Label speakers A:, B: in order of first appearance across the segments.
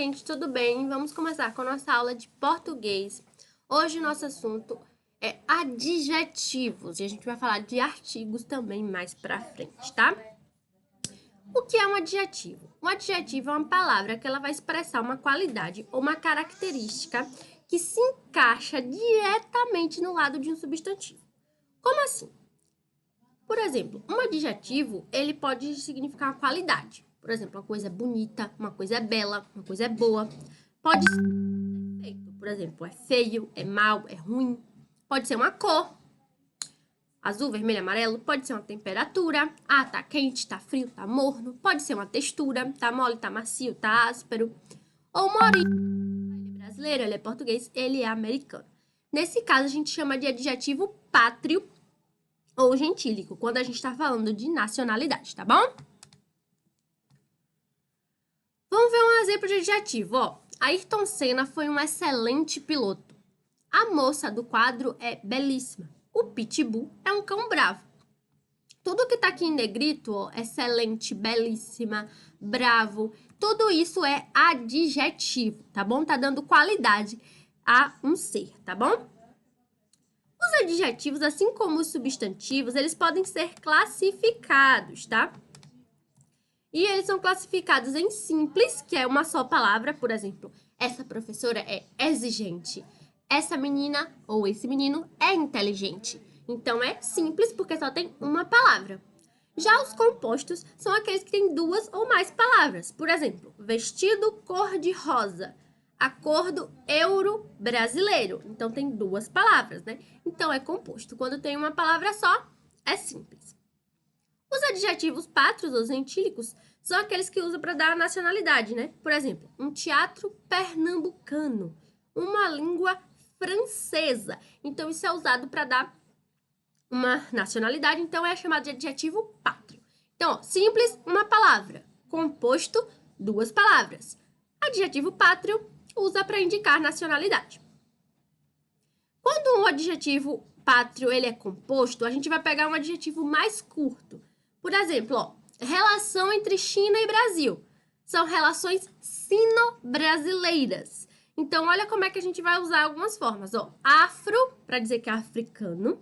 A: gente, tudo bem? Vamos começar com a nossa aula de português. Hoje o nosso assunto é adjetivos e a gente vai falar de artigos também mais pra frente, tá? O que é um adjetivo? Um adjetivo é uma palavra que ela vai expressar uma qualidade ou uma característica que se encaixa diretamente no lado de um substantivo. Como assim? Por exemplo, um adjetivo, ele pode significar uma qualidade. Por exemplo, uma coisa é bonita, uma coisa é bela, uma coisa é boa. Pode ser um defeito, por exemplo, é feio, é mau, é ruim. Pode ser uma cor, azul, vermelho, amarelo. Pode ser uma temperatura, tá quente, tá frio, tá morno. Pode ser uma textura, tá mole, tá macio, tá áspero. Ou uma origem, ele é brasileiro, ele é português, ele é americano. Nesse caso, a gente chama de adjetivo pátrio ou gentílico, quando a gente está falando de nacionalidade, tá bom? Vamos ver um exemplo de adjetivo, ó. Ayrton Senna foi um excelente piloto. A moça do quadro é belíssima. O pitbull é um cão bravo. Tudo que tá aqui em negrito, ó, excelente, belíssima, bravo, tudo isso é adjetivo, tá bom? Tá dando qualidade a um ser, tá bom? Os adjetivos, assim como os substantivos, eles podem ser classificados, tá? E eles são classificados em simples, que é uma só palavra. Por exemplo, essa professora é exigente. Essa menina ou esse menino é inteligente. Então, é simples porque só tem uma palavra. Já os compostos são aqueles que têm duas ou mais palavras. Por exemplo, vestido cor-de-rosa. Acordo euro-brasileiro. Então, tem duas palavras, né? Então, é composto. Quando tem uma palavra só, é simples. Os adjetivos pátrios ou gentílicos são aqueles que usam para dar nacionalidade, né? Por exemplo, um teatro pernambucano, uma língua francesa. Então, isso é usado para dar uma nacionalidade, então é chamado de adjetivo pátrio. Então, ó, simples, uma palavra. Composto, duas palavras. Adjetivo pátrio usa para indicar nacionalidade. Quando um adjetivo pátrio ele é composto, a gente vai pegar um adjetivo mais curto. Por exemplo, ó, relação entre China e Brasil. São relações sino-brasileiras. Então, olha como é que a gente vai usar algumas formas. Ó, afro, para dizer que é africano.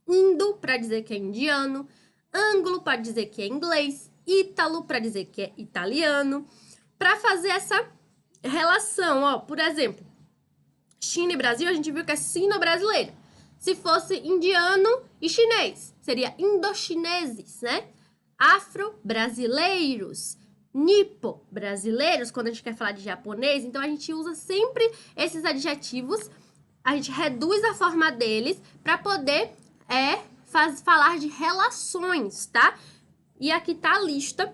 A: Indo, para dizer que é indiano. Ângulo, para dizer que é inglês. Ítalo, para dizer que é italiano. Para fazer essa relação, ó, por exemplo, China e Brasil, a gente viu que é sino-brasileiro. Se fosse indiano e chinês, seria indochineses, né? Afro-brasileiros, nipo-brasileiros, quando a gente quer falar de japonês. Então, a gente usa sempre esses adjetivos, a gente reduz a forma deles para poder falar de relações, tá? E aqui tá a lista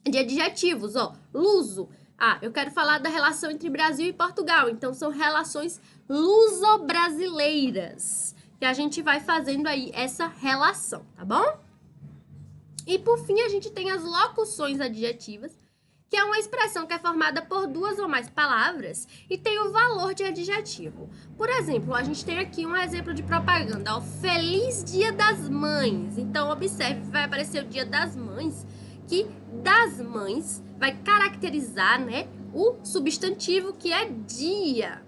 A: de adjetivos, ó. Luso. Eu quero falar da relação entre Brasil e Portugal. Então, são relações luso-brasileiras, que a gente vai fazendo aí essa relação, tá bom? E, por fim, a gente tem as locuções adjetivas, que é uma expressão que é formada por duas ou mais palavras e tem o valor de adjetivo. Por exemplo, a gente tem aqui um exemplo de propaganda, ó, Feliz Dia das Mães. Então, observe, vai aparecer o Dia das Mães, que das mães vai caracterizar, né, o substantivo que é dia.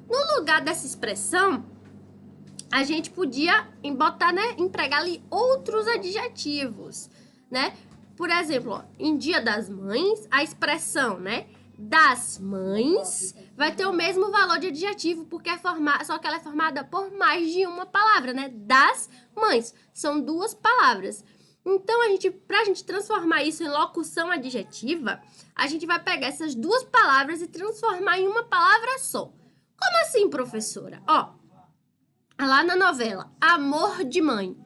A: No lugar dessa expressão, a gente podia botar, né, empregar ali outros adjetivos, né? Por exemplo, ó, em Dia das Mães, a expressão, né, das mães vai ter o mesmo valor de adjetivo, porque só que ela é formada por mais de uma palavra, né? Das mães. São duas palavras. Então, pra gente transformar isso em locução adjetiva, a gente vai pegar essas duas palavras e transformar em uma palavra só. Como assim, professora? Ó, lá na novela, Amor de Mãe,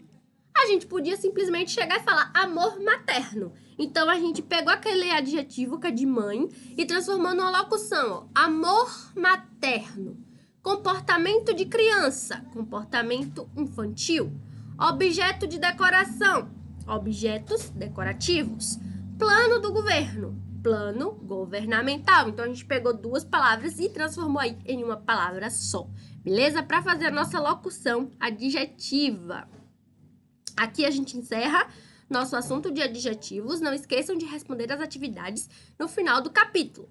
A: a gente podia simplesmente chegar e falar amor materno. Então, a gente pegou aquele adjetivo que é de mãe e transformou numa locução, ó, amor materno. Comportamento de criança, comportamento infantil. Objeto de decoração, objetos decorativos. Plano do governo, plano governamental. Então, a gente pegou duas palavras e transformou aí em uma palavra só, beleza? Para fazer a nossa locução adjetiva. Aqui a gente encerra nosso assunto de adjetivos. Não esqueçam de responder as atividades no final do capítulo.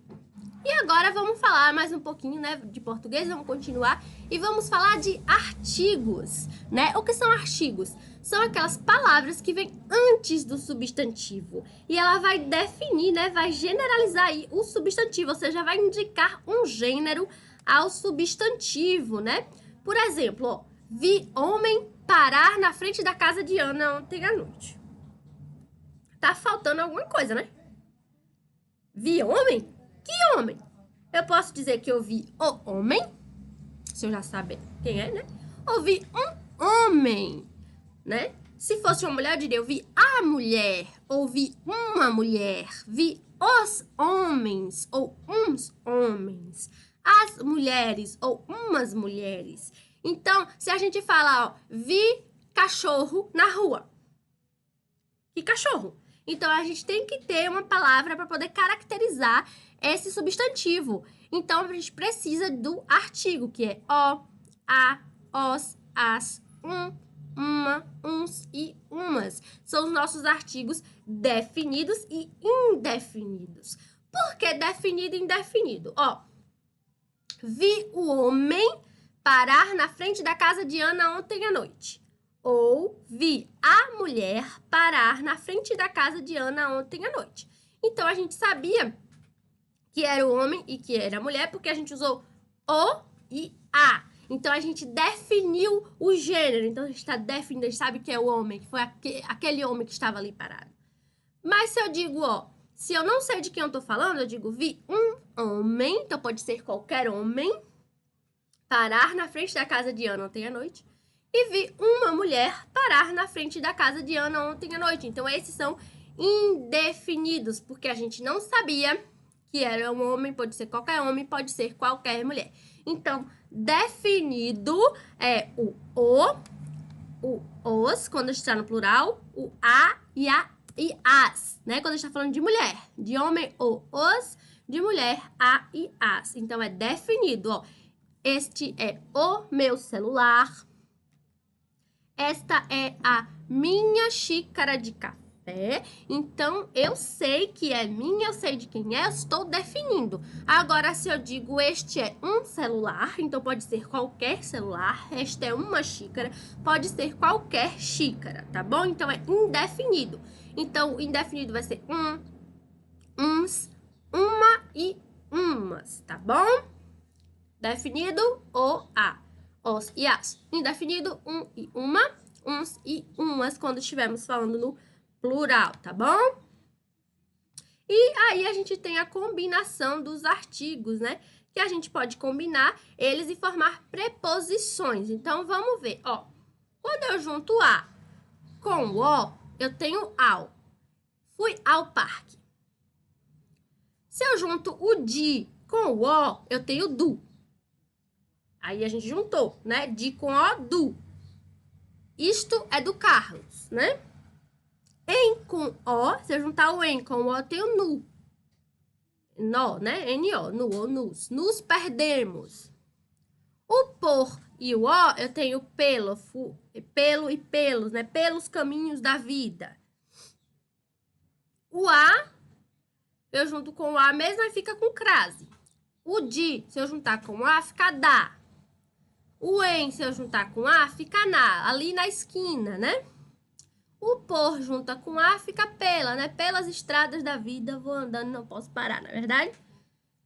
A: E agora vamos falar mais um pouquinho, né, de português, vamos continuar e vamos falar de artigos, né? O que são artigos? São aquelas palavras que vêm antes do substantivo e ela vai definir, né, vai generalizar aí o substantivo, ou seja, vai indicar um gênero ao substantivo, né? Por exemplo, ó, vi homem parar na frente da casa de Ana ontem à noite. Tá faltando alguma coisa, né? Vi homem? Que homem? Eu posso dizer que eu vi o homem, se eu já saber quem é, né? Ou vi um homem, né? Se fosse uma mulher, eu diria eu vi a mulher, ou vi uma mulher, vi os homens, ou uns homens, as mulheres, ou umas mulheres. Então, se a gente falar, ó, vi cachorro na rua. Que cachorro? Então, a gente tem que ter uma palavra para poder caracterizar esse substantivo. Então, a gente precisa do artigo, que é o, a, os, as, uma, uns e umas. São os nossos artigos definidos e indefinidos. Por que definido e indefinido? Ó, vi o homem parar na frente da casa de Ana ontem à noite. Ou vi a mulher parar na frente da casa de Ana ontem à noite. Então, a gente sabia que era o homem e que era a mulher, porque a gente usou o e a. Então, a gente definiu o gênero. Então, a gente está definindo, a gente sabe que é o homem, que foi aquele homem que estava ali parado. Mas se eu digo, ó, se eu não sei de quem eu tô falando, eu digo vi um homem, então pode ser qualquer homem, parar na frente da casa de Ana ontem à noite. E vi uma mulher parar na frente da casa de Ana ontem à noite. Então, esses são indefinidos, porque a gente não sabia que era um homem, pode ser qualquer homem, pode ser qualquer mulher. Então, definido é o os, quando está no plural, o a e as, né? Quando a gente está falando de mulher, de homem, o, os, de mulher, a e as. Então, é definido, ó. Este é o meu celular. Esta é a minha xícara de café. Então, eu sei que é minha, eu sei de quem é, eu estou definindo. Agora, se eu digo este é um celular, então pode ser qualquer celular. Esta é uma xícara, pode ser qualquer xícara, tá bom? Então, é indefinido. Então, o indefinido vai ser uns, uma e umas, tá bom? Definido, o, a. Os e as. Indefinido, um e uma, uns e umas, quando estivermos falando no plural, tá bom? E aí a gente tem a combinação dos artigos, né? Que a gente pode combinar eles e formar preposições. Então, vamos ver, ó. Quando eu junto a com o, eu tenho ao. Fui ao parque. Se eu junto o de com o o, eu tenho do. Aí a gente juntou, né? De com o, do. Isto é do Carlos, né? Em com o, se eu juntar o em com o, eu tenho nu. No, né? N-O, nu ou nus. Nos perdemos. O por e o o, eu tenho pelo, pelo e pelos, né? Pelos caminhos da vida. O a, eu junto com o a mesmo, aí fica com crase. O de, se eu juntar com o a, fica da. O em, se eu juntar com a, fica na, ali na esquina, né? O por junta com a, fica pela, né? Pelas estradas da vida, vou andando, não posso parar, não é verdade?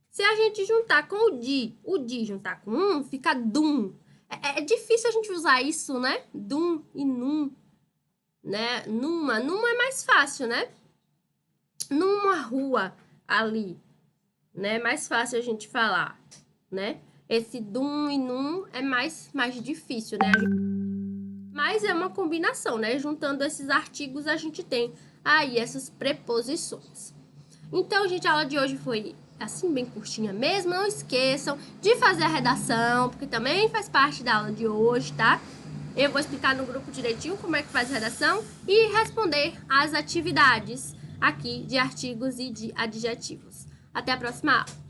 A: Se a gente juntar com o de juntar com um, fica dum. É difícil a gente usar isso, né? Dum e num, né? Numa é mais fácil, né? Numa rua ali, né? É mais fácil a gente falar, né? Esse dum e num é mais difícil, né? Mas é uma combinação, né? Juntando esses artigos, a gente tem aí essas preposições. Então, gente, a aula de hoje foi assim, bem curtinha mesmo. Não esqueçam de fazer a redação, porque também faz parte da aula de hoje, tá? Eu vou explicar no grupo direitinho como é que faz a redação e responder as atividades aqui de artigos e de adjetivos. Até a próxima aula!